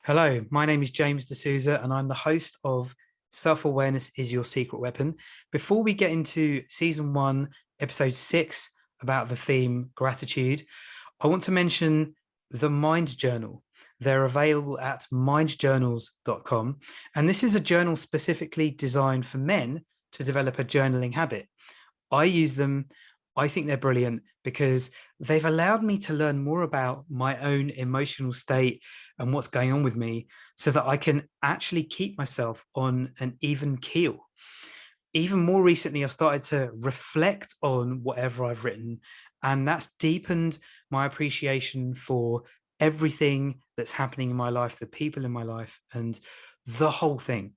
Hello, my name is James D'Souza, and I'm the host of Self-Awareness is Your Secret Weapon. Before we get into season 1, episode 6, about the theme gratitude, I want to mention the Mind Journal. They're available at mindjournals.com. And this is a journal specifically designed for men to develop a journaling habit. I use them. I think they're brilliant because they've allowed me to learn more about my own emotional state and what's going on with me so that I can actually keep myself on an even keel. Even more recently, I've started to reflect on whatever I've written, and that's deepened my appreciation for everything that's happening in my life, the people in my life, and the whole thing.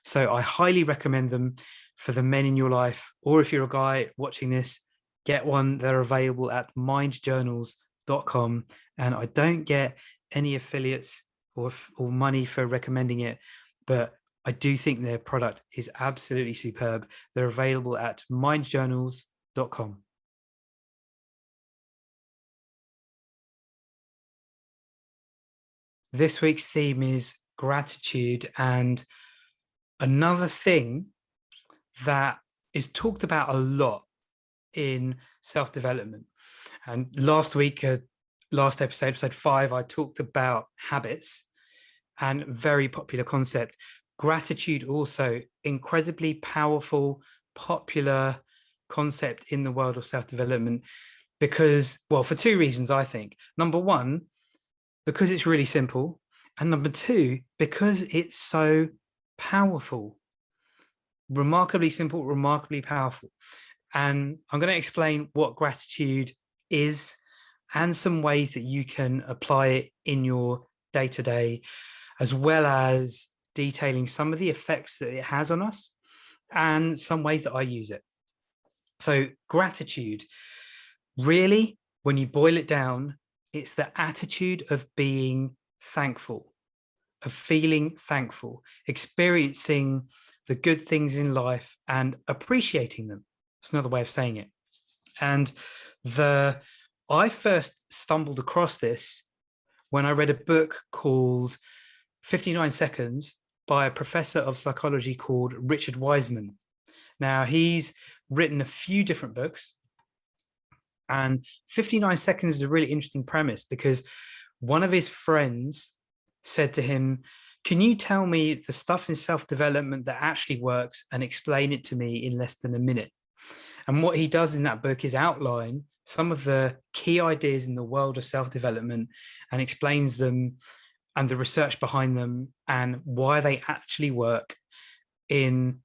So I highly recommend them for the men in your life, or if you're a guy watching this, get one. They're available at mindjournals.com, and I don't get any affiliates or money for recommending it, but I do think their product is absolutely superb. They're available at mindjournals.com. This week's theme is gratitude, and another thing that is talked about a lot in self-development. And last week, last episode 5, I talked about habits, and very popular concept. Gratitude also incredibly powerful, popular concept in the world of self-development because, well, for two reasons, I think. Number one, because it's really simple. And number two, because it's so powerful. Remarkably simple, remarkably powerful. And I'm going to explain what gratitude is and some ways that you can apply it in your day-to-day, as well as detailing some of the effects that it has on us and some ways that I use it. So gratitude, really, when you boil it down, it's the attitude of being thankful, of feeling thankful, experiencing the good things in life and appreciating them. It's another way of saying it. And I first stumbled across this when I read a book called 59 Seconds by a professor of psychology called Richard Wiseman. Now, he's written a few different books, and 59 Seconds is a really interesting premise because one of his friends said to him, can you tell me the stuff in self-development that actually works and explain it to me in less than a minute? And what he does in that book is outline some of the key ideas in the world of self-development and explains them and the research behind them and why they actually work in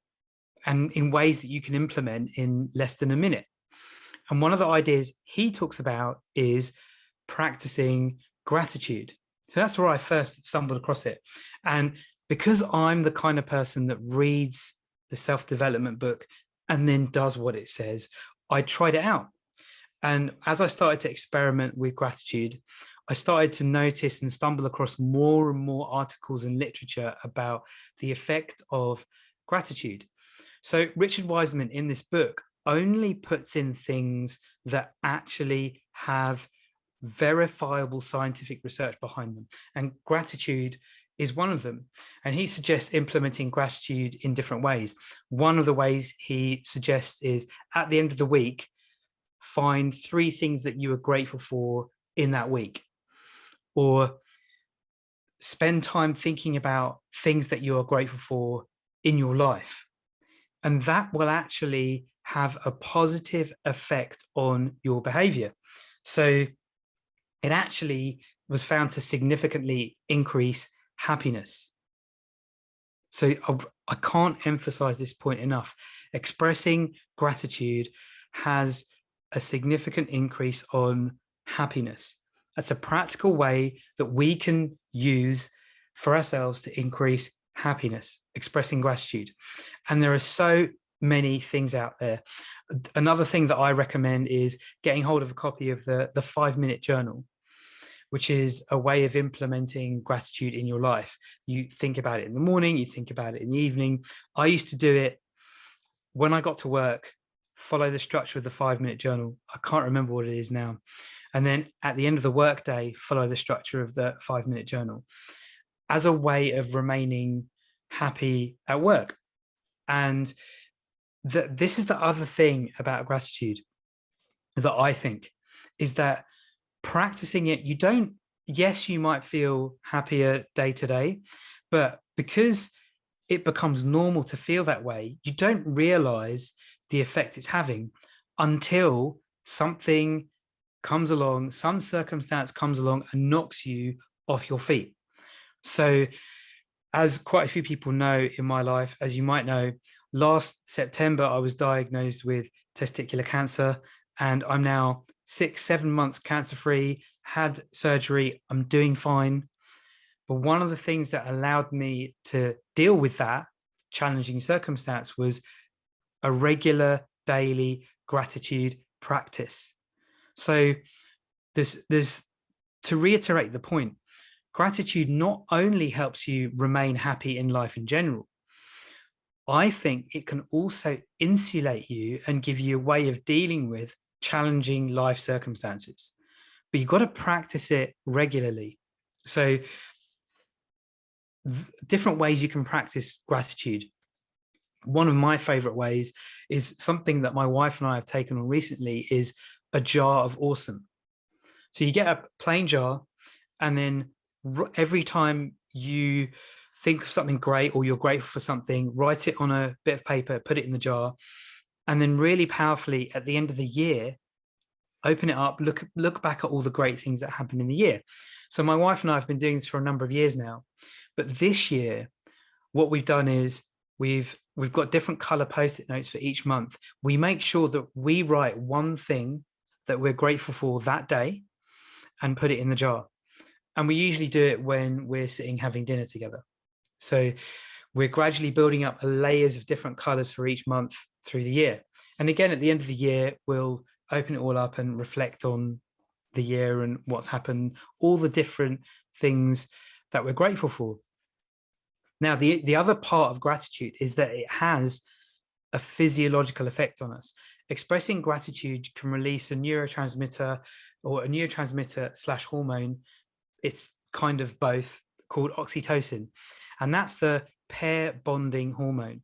ways that you can implement in less than a minute. And one of the ideas he talks about is practicing gratitude. So that's where I first stumbled across it. And because I'm the kind of person that reads the self-development book and then does what it says, I tried it out. And as I started to experiment with gratitude, I started to notice and stumble across more and more articles and literature about the effect of gratitude. So Richard Wiseman in this book only puts in things that actually have verifiable scientific research behind them. And gratitude is one of them. And he suggests implementing gratitude in different ways. One of the ways he suggests is at the end of the week, find 3 things that you are grateful for in that week, or spend time thinking about things that you are grateful for in your life. And that will actually have a positive effect on your behavior. So it actually was found to significantly increase happiness. So I can't emphasize this point enough. Expressing gratitude has a significant increase on happiness. That's a practical way that we can use for ourselves to increase happiness, expressing gratitude. And there are so many things out there. Another thing that I recommend is getting hold of a copy of the 5-minute journal, which is a way of implementing gratitude in your life. You think about it in the morning, you think about it in the evening. I used to do it when I got to work, follow the structure of the 5-minute journal. I can't remember what it is now. And then at the end of the workday, follow the structure of the 5-minute journal. as a way of remaining happy at work. And this is the other thing about gratitude that I think is that practicing it, you don't, yes, you might feel happier day to day, but because it becomes normal to feel that way, you don't realize the effect it's having until something comes along, some circumstance comes along and knocks you off your feet. So, as quite a few people know in my life, as you might know, last September, I was diagnosed with testicular cancer, and I'm now 6-7 months cancer free, had surgery, I'm doing fine. But one of the things that allowed me to deal with that challenging circumstance was a regular daily gratitude practice. So there's to reiterate the point, gratitude not only helps you remain happy in life in general, I think it can also insulate you and give you a way of dealing with challenging life circumstances. But you've got to practice it regularly. So different ways you can practice gratitude. One of my favorite ways is something that my wife and I have taken on recently is a jar of awesome. So you get a plain jar, and then every time you think of something great or you're grateful for something, write it on a bit of paper, put it in the jar, and then really powerfully at the end of the year, open it up, look back at all the great things that happened in the year. So my wife and I have been doing this for a number of years now, but this year, what we've done is we've got different color post-it notes for each month. We make sure that we write one thing that we're grateful for that day and put it in the jar. And we usually do it when we're sitting having dinner together. So we're gradually building up layers of different colors for each month through the year. And again, at the end of the year, we'll open it all up and reflect on the year and what's happened, all the different things that we're grateful for. Now, the other part of gratitude is that it has a physiological effect on us. Expressing gratitude can release a neurotransmitter or a neurotransmitter / hormone. It's kind of both, called oxytocin. And that's the pair bonding hormone.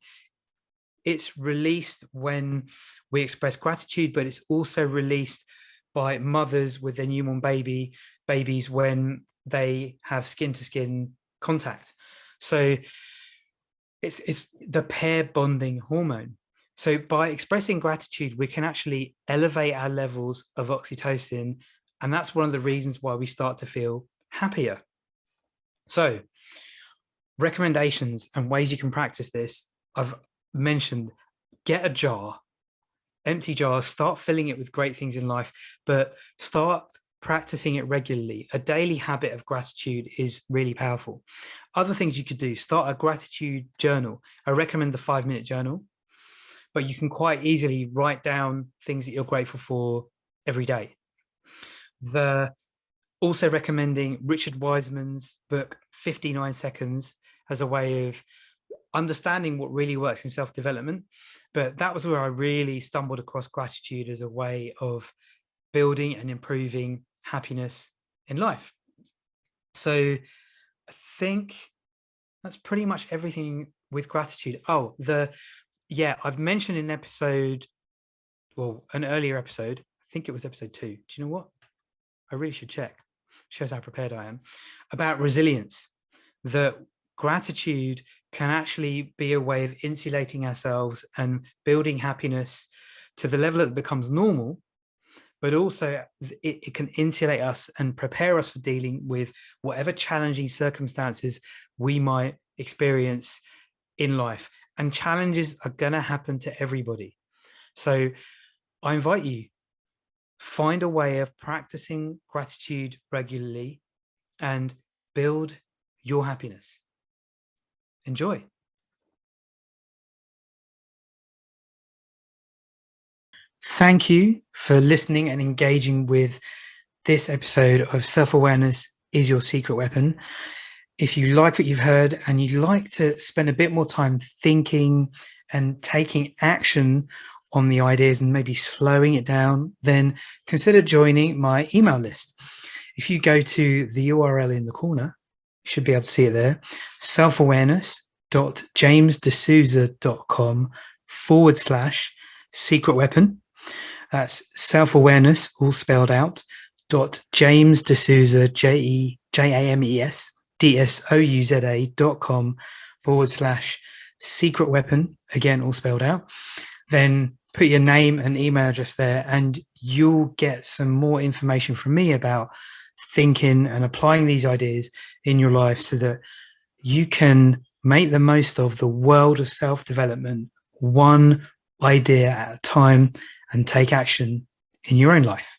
It's released when we express gratitude, but it's also released by mothers with their newborn babies when they have skin to skin contact. So it's the pair bonding hormone. So by expressing gratitude, we can actually elevate our levels of oxytocin. And that's one of the reasons why we start to feel happier. So recommendations and ways you can practice this. I've mentioned, get a jar, empty jars, start filling it with great things in life, but start practicing it regularly. A daily habit of gratitude is really powerful. Other things you could do, start a gratitude journal. I recommend the 5-minute journal, but you can quite easily write down things that you're grateful for every day. Also recommending Richard Wiseman's book, 59 Seconds, as a way of understanding what really works in self-development. But that was where I really stumbled across gratitude as a way of building and improving happiness in life. So I think that's pretty much everything with gratitude. Oh, I've mentioned in an earlier episode, I think it was episode 2. Do you know what? I really should check. Shows how prepared I am. About resilience, that gratitude can actually be a way of insulating ourselves and building happiness to the level that it becomes normal, but also it can insulate us and prepare us for dealing with whatever challenging circumstances we might experience in life. And challenges are going to happen to everybody. So I invite you, find a way of practicing gratitude regularly and build your happiness. Enjoy. Thank you for listening and engaging with this episode of Self-Awareness is Your Secret Weapon. If you like what you've heard and you'd like to spend a bit more time thinking and taking action on the ideas and maybe slowing it down, then consider joining my email list. If you go to the URL in the corner, should be able to see it there. selfawareness.jamesdesouza.com/secret weapon. That's self-awareness, all spelled out, .jamesdesouza, JamesDesouza.com/secret weapon, again, all spelled out. Then put your name and email address there, and you'll get some more information from me about thinking and applying these ideas in your life so that you can make the most of the world of self-development, one idea at a time, and take action in your own life.